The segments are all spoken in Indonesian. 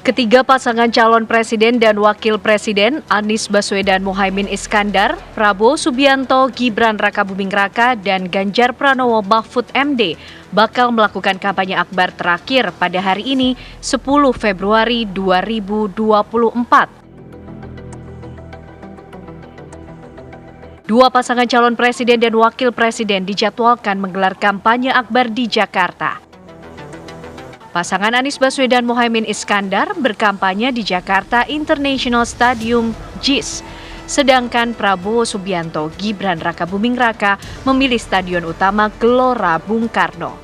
Ketiga pasangan calon presiden dan wakil presiden Anies Baswedan Muhaimin Iskandar, Prabowo Subianto, Gibran Rakabuming Raka, dan Ganjar Pranowo Mahfud MD bakal melakukan kampanye akbar terakhir pada hari ini 10 Februari 2024. Dua pasangan calon presiden dan wakil presiden dijadwalkan menggelar kampanye akbar di Jakarta. Pasangan Anies Baswedan Muhaimin Iskandar berkampanye di Jakarta International Stadium JIS, sedangkan Prabowo Subianto, Gibran Rakabuming Raka memilih stadion utama Gelora Bung Karno.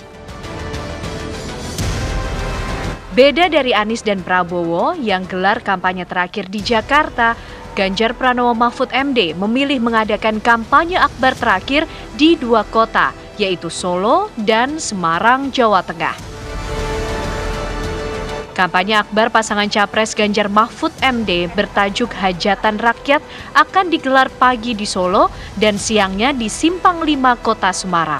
Beda dari Anies dan Prabowo yang gelar kampanye terakhir di Jakarta, Ganjar Pranowo Mahfud MD memilih mengadakan kampanye akbar terakhir di dua kota, yaitu Solo dan Semarang, Jawa Tengah. Kampanye akbar pasangan Capres Ganjar Mahfud MD bertajuk Hajatan Rakyat akan digelar pagi di Solo dan siangnya di Simpang 5 Kota Semarang.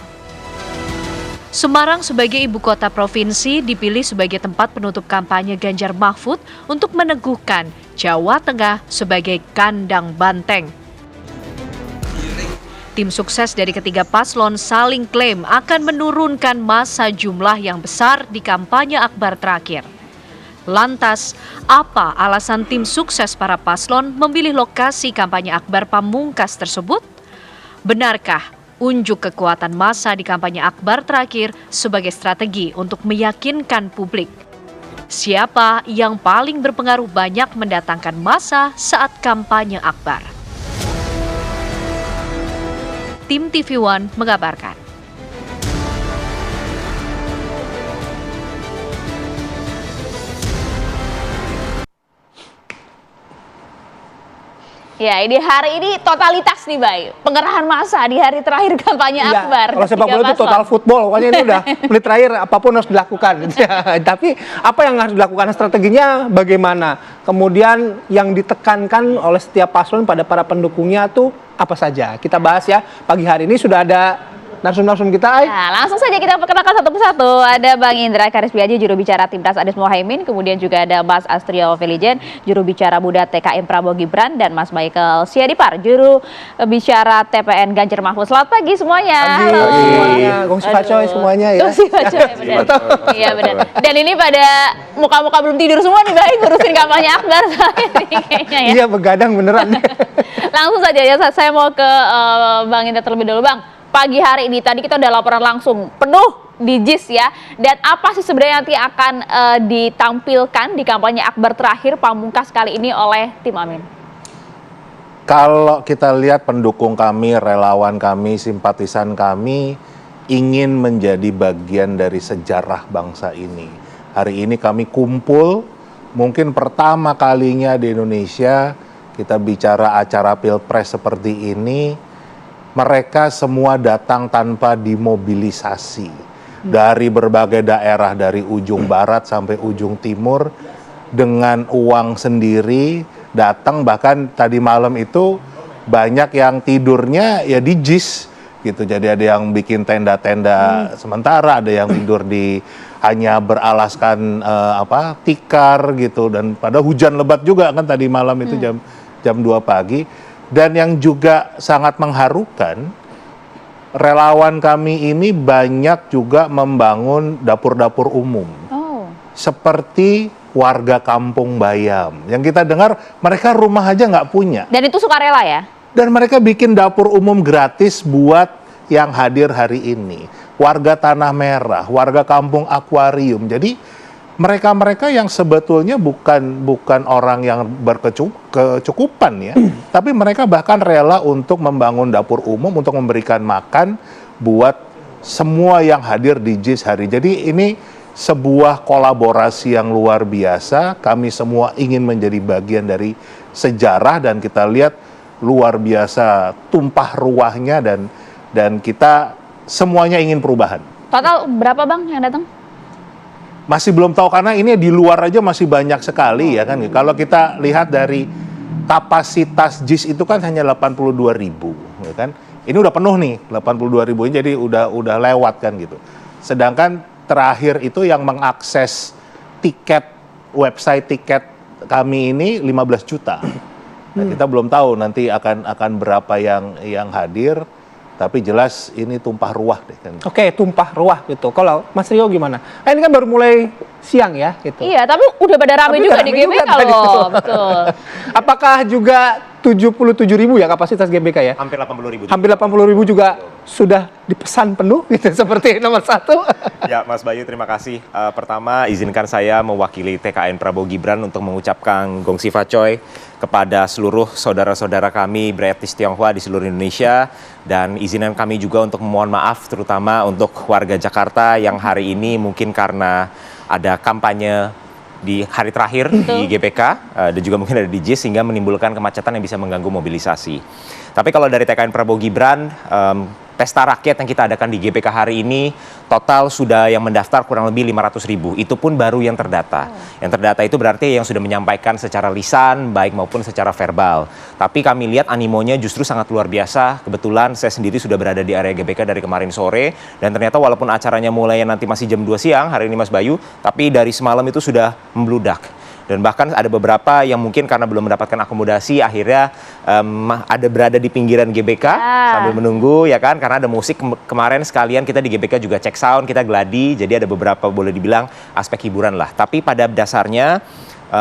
Semarang sebagai ibu kota provinsi dipilih sebagai tempat penutup kampanye Ganjar Mahfud untuk meneguhkan Jawa Tengah sebagai kandang banteng. Tim sukses dari ketiga paslon saling klaim akan menurunkan massa jumlah yang besar di kampanye akbar terakhir. Lantas, apa alasan tim sukses para paslon memilih lokasi kampanye akbar pamungkas tersebut? Benarkah unjuk kekuatan massa di kampanye akbar terakhir sebagai strategi untuk meyakinkan publik? Siapa yang paling berpengaruh banyak mendatangkan massa saat kampanye akbar? Tim TV One mengabarkan. Ya, ini hari ini totalitas nih, Bay. Pengerahan massa di hari terakhir kampanye akbar. Kalau sepak bola itu total football, pokoknya ini udah menit terakhir apapun harus dilakukan. Tapi apa yang harus dilakukan, strateginya bagaimana? Kemudian yang ditekankan oleh setiap paslon pada para pendukungnya tuh apa saja? Kita bahas ya. Pagi hari ini sudah ada narsum-narsum kita. Nah, langsung saja kita perkenalkan satu persatu. Ada Bang Indra Karismiaji, juru bicara Timnas Anies Muhaimin. Kemudian juga ada Mas Astrio Felijen, juru bicara Muda TKM Prabowo Gibran. Dan Mas Michael Siadipar, juru bicara TPN Ganjar Mahfud. Selamat pagi semuanya. Halo semuanya. Gongsi Pacoy semuanya ya. Gongsi Pacoy, benar. Iya benar. Dan ini pada muka-muka belum tidur semua nih, Bang, ngurusin kampanye akbar kayaknya ya. Iya, begadang beneran. Langsung saja ya, saya mau ke Bang Indra terlebih dahulu, Bang. Pagi hari ini tadi kita udah laporan langsung penuh di JIS ya. Dan apa sih sebenarnya nanti akan ditampilkan di kampanye akbar terakhir pamungkas kali ini oleh tim Amin? Kalau kita lihat pendukung kami, relawan kami, simpatisan kami ingin menjadi bagian dari sejarah bangsa ini. Hari ini kami kumpul, mungkin pertama kalinya di Indonesia kita bicara acara Pilpres seperti ini. Mereka semua datang tanpa dimobilisasi dari berbagai daerah, dari ujung barat sampai ujung timur, dengan uang sendiri datang. Bahkan tadi malam itu banyak yang tidurnya ya di JIS gitu. Jadi ada yang bikin tenda-tenda sementara, ada yang tidur di hanya beralaskan tikar gitu. Dan pada hujan lebat juga kan tadi malam itu jam 2 pagi. Dan yang juga sangat mengharukan, relawan kami ini banyak juga membangun dapur-dapur umum. Seperti warga Kampung Bayam. Yang kita dengar mereka rumah aja nggak punya. Dan itu sukarela ya? Dan mereka bikin dapur umum gratis buat yang hadir hari ini. Warga Tanah Merah, warga Kampung Akuarium. Jadi mereka-mereka yang sebetulnya bukan orang yang berkecukupan ya, tapi mereka bahkan rela untuk membangun dapur umum, untuk memberikan makan buat semua yang hadir di JIS hari. Jadi ini sebuah kolaborasi yang luar biasa. Kami semua ingin menjadi bagian dari sejarah dan kita lihat luar biasa tumpah ruahnya dan kita semuanya ingin perubahan. Total berapa, Bang, yang datang? Masih belum tahu karena ini di luar aja masih banyak sekali ya kan. Kalau kita lihat dari kapasitas JIS itu kan hanya 82.000 ya kan. Ini udah penuh nih 82.000 ini, jadi udah lewat kan gitu. Sedangkan terakhir itu yang mengakses tiket website tiket kami ini 15 juta. Nah, kita belum tahu nanti akan berapa yang hadir, tapi jelas ini tumpah ruah deh kan. Oke, tumpah ruah gitu. Kalau Mas Rio gimana? Ini kan baru mulai siang ya gitu. Iya, tapi udah pada ramai Tapi juga udah di rame juga GBK tadi loh. tuh. Betul. Apakah juga 77.000 ya kapasitas GBK ya? Hampir 80.000. Hampir 80.000 juga sudah dipesan penuh gitu seperti nomor 1. Ya, Mas Bayu, terima kasih. Pertama, izinkan saya mewakili TKN Prabowo Gibran untuk mengucapkan Gong Sifa Choi kepada seluruh saudara-saudara kami beretnis Tionghoa di seluruh Indonesia, dan izinkan kami juga untuk memohon maaf terutama untuk warga Jakarta yang hari ini mungkin karena ada kampanye di hari terakhir di GBK dan juga mungkin ada di JIS sehingga menimbulkan kemacetan yang bisa mengganggu mobilisasi. Tapi kalau dari TKN Prabowo Gibran, pesta rakyat yang kita adakan di GBK hari ini total sudah yang mendaftar kurang lebih 500.000. Itu pun baru yang terdata. Yang terdata itu berarti yang sudah menyampaikan secara lisan baik maupun secara verbal. Tapi kami lihat animonya justru sangat luar biasa. Kebetulan saya sendiri sudah berada di area GBK dari kemarin sore, dan ternyata walaupun acaranya mulai nanti masih jam 2 siang hari ini Mas Bayu, tapi dari semalam itu sudah membludak. Dan bahkan ada beberapa yang mungkin karena belum mendapatkan akomodasi akhirnya ada berada di pinggiran GBK sambil menunggu ya kan, karena ada musik. Kemarin sekalian kita di GBK juga cek sound, kita gladi, jadi ada beberapa boleh dibilang aspek hiburan lah. Tapi pada dasarnya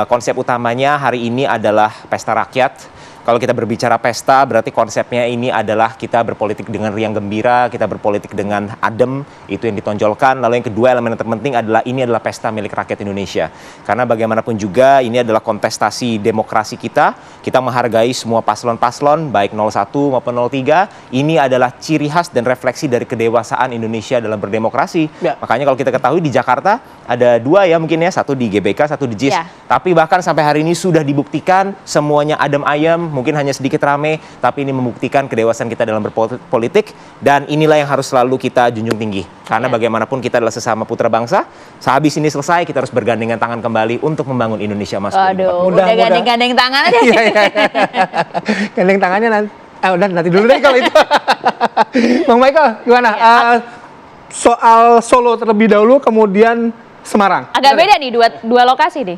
konsep utamanya hari ini adalah pesta rakyat. Kalau kita berbicara pesta, berarti konsepnya ini adalah kita berpolitik dengan riang gembira, kita berpolitik dengan adem, itu yang ditonjolkan. Lalu yang kedua, elemen yang terpenting adalah ini adalah pesta milik rakyat Indonesia. Karena bagaimanapun juga ini adalah kontestasi demokrasi kita. Kita menghargai semua paslon-paslon, baik 01 maupun 03. Ini adalah ciri khas dan refleksi dari kedewasaan Indonesia dalam berdemokrasi. Ya. Makanya kalau kita ketahui di Jakarta ada 2 ya mungkin ya, satu di GBK, satu di JIS. Ya. Tapi bahkan sampai hari ini sudah dibuktikan semuanya adem ayem. Mungkin hanya sedikit rame, tapi ini membuktikan kedewasaan kita dalam berpolitik, dan inilah yang harus selalu kita junjung tinggi. Karena bagaimanapun kita adalah sesama putra bangsa, sehabis ini selesai kita harus bergandengan tangan kembali untuk membangun Indonesia Mas. Aduh, udah gandeng-gandeng tangan aja. Gandeng tangannya nanti, udah nanti dulu deh kalau itu. Bang Michael, gimana? Soal Solo terlebih dahulu, kemudian Semarang. Agak beda nih, dua lokasi nih.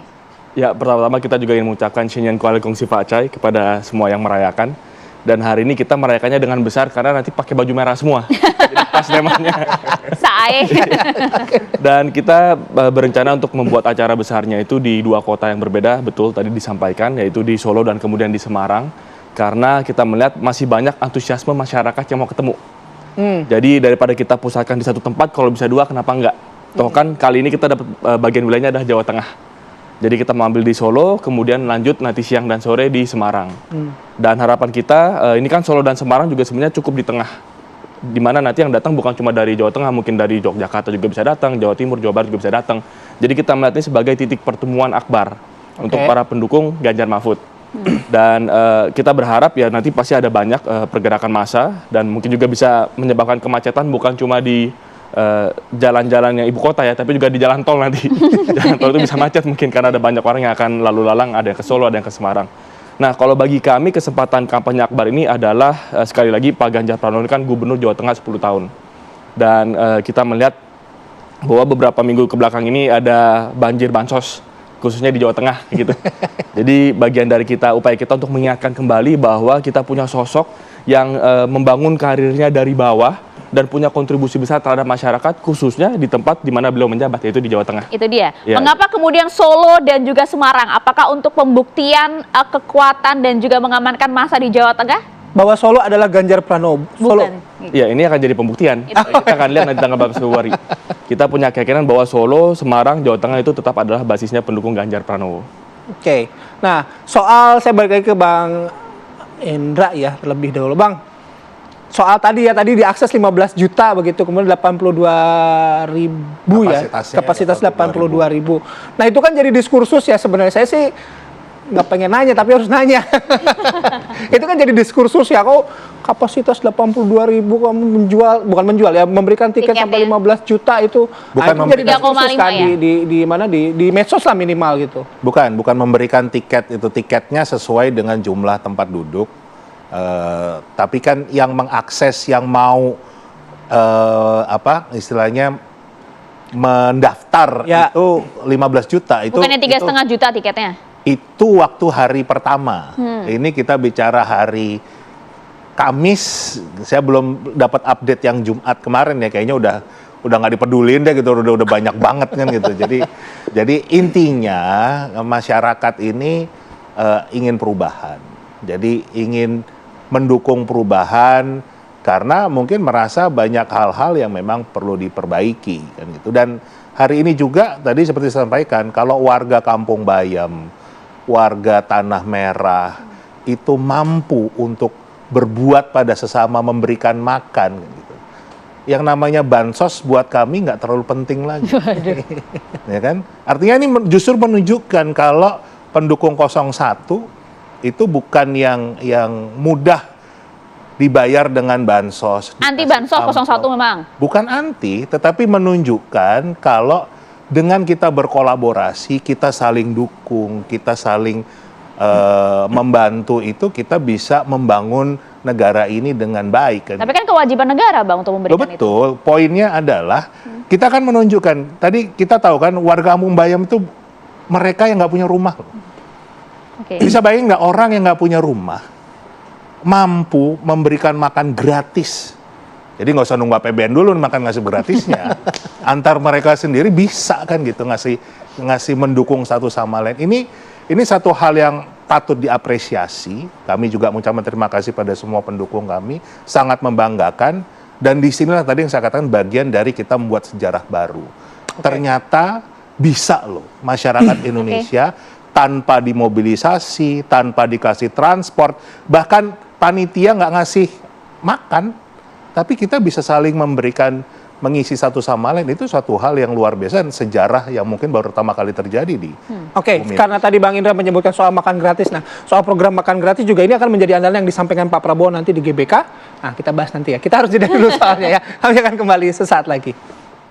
Ya, pertama-tama kita juga ingin mengucapkan Shinyan Kuala Gong Sifa Choi kepada semua yang merayakan. Dan hari ini kita merayakannya dengan besar karena nanti pakai baju merah semua. Jadi pas temanya. Sae. Dan kita berencana untuk membuat acara besarnya itu di 2 kota yang berbeda, betul tadi disampaikan, yaitu di Solo dan kemudian di Semarang. Karena kita melihat masih banyak antusiasme masyarakat yang mau ketemu. Jadi daripada kita pusatkan di satu tempat, kalau bisa 2 kenapa enggak? Toh kan kali ini kita dapat bagian wilayahnya adalah Jawa Tengah. Jadi kita mengambil di Solo, kemudian lanjut nanti siang dan sore di Semarang. Dan harapan kita, ini kan Solo dan Semarang juga sebenarnya cukup di tengah. Di mana nanti yang datang bukan cuma dari Jawa Tengah, mungkin dari Yogyakarta juga bisa datang, Jawa Timur, Jawa Barat juga bisa datang. Jadi kita melihat ini sebagai titik pertemuan akbar untuk para pendukung Ganjar Mahfud. Dan kita berharap ya nanti pasti ada banyak pergerakan massa, dan mungkin juga bisa menyebabkan kemacetan bukan cuma di jalan-jalan yang ibu kota ya, tapi juga di jalan tol nanti. Jalan tol itu bisa macet mungkin karena ada banyak orang yang akan lalu lalang, ada yang ke Solo, ada yang ke Semarang. Nah, kalau bagi kami kesempatan kampanye akbar ini adalah sekali lagi Pak Ganjar Pranowo kan Gubernur Jawa Tengah 10 tahun. Dan kita melihat bahwa beberapa minggu ke belakang ini ada banjir bansos khususnya di Jawa Tengah gitu. Jadi bagian dari kita, upaya kita untuk mengingatkan kembali bahwa kita punya sosok yang membangun karirnya dari bawah dan punya kontribusi besar terhadap masyarakat, khususnya di tempat di mana beliau menjabat, yaitu di Jawa Tengah. Itu dia. Ya. Mengapa kemudian Solo dan juga Semarang? Apakah untuk pembuktian kekuatan dan juga mengamankan massa di Jawa Tengah? Bahwa Solo adalah Ganjar Pranowo. Solo. Ya, ini akan jadi pembuktian. Kita akan lihat nanti tanggal 14 Februari. Kita punya keyakinan bahwa Solo, Semarang, Jawa Tengah itu tetap adalah basisnya pendukung Ganjar Pranowo. Oke. Nah, soal saya balik lagi ke Bang Indra ya, terlebih dahulu. Bang, soal tadi diakses 15 juta begitu, kemudian 82.000 ya, kapasitas 82.000. Nah itu kan jadi diskursus ya, sebenarnya saya sih nggak pengen nanya tapi harus nanya. Itu kan jadi diskursus ya, kok kapasitas 82.000 kamu bukan menjual ya, memberikan tiket sampai 15 juta itu. Bukan nah, itu jadi diskursus kan ya? di medsos lah minimal gitu. Bukan memberikan tiket, itu tiketnya sesuai dengan jumlah tempat duduk. Tapi kan yang mengakses, yang mau istilahnya mendaftar Ya. itu 15 juta. Bukannya 3,5 juta tiketnya? Itu waktu hari pertama. Ini kita bicara hari Kamis. Saya belum dapat update yang Jumat kemarin ya. Kayaknya udah nggak dipedulin deh gitu. Udah banyak banget kan gitu. Jadi intinya masyarakat ini ingin perubahan. Jadi ingin mendukung perubahan karena mungkin merasa banyak hal-hal yang memang perlu diperbaiki kan gitu. Dan hari ini juga tadi seperti saya sampaikan, kalau warga Kampung Bayam, warga Tanah Merah itu mampu untuk berbuat pada sesama, memberikan makan gitu. Yang namanya bansos buat kami nggak terlalu penting lagi. Ya kan? Artinya ini justru menunjukkan kalau pendukung 01 itu bukan yang mudah dibayar dengan bansos. Anti bansos 01 memang? Bukan anti, tetapi menunjukkan kalau dengan kita berkolaborasi, kita saling dukung, kita saling membantu itu, kita bisa membangun negara ini dengan baik. Kan? Tapi kan kewajiban negara Bang untuk memberikan itu. Betul, poinnya adalah kita kan menunjukkan, tadi kita tahu kan warga Kampung Bayam itu mereka yang nggak punya rumah. Oke. Bisa bayangin nggak orang yang nggak punya rumah mampu memberikan makan gratis. Jadi nggak usah nunggu APBN dulu makan ngasih gratisnya. Antar mereka sendiri bisa kan gitu ngasih mendukung satu sama lain. Ini satu hal yang patut diapresiasi. Kami juga mengucapkan terima kasih pada semua pendukung kami, sangat membanggakan. Dan disinilah tadi yang saya katakan bagian dari kita membuat sejarah baru. Ternyata bisa loh masyarakat Indonesia tanpa dimobilisasi, tanpa dikasih transport, bahkan panitia nggak ngasih makan, tapi kita bisa saling memberikan, mengisi satu sama lain. Itu suatu hal yang luar biasa dan sejarah yang mungkin baru pertama kali terjadi di Oke, bumi. karena tadi Bang Indra menyebutkan soal makan gratis. Nah, soal program makan gratis juga ini akan menjadi andalan yang disampaikan Pak Prabowo nanti di GBK. Nah, kita bahas nanti ya. Kita harus jeda dulu soalnya ya. Kami akan kembali sesaat lagi.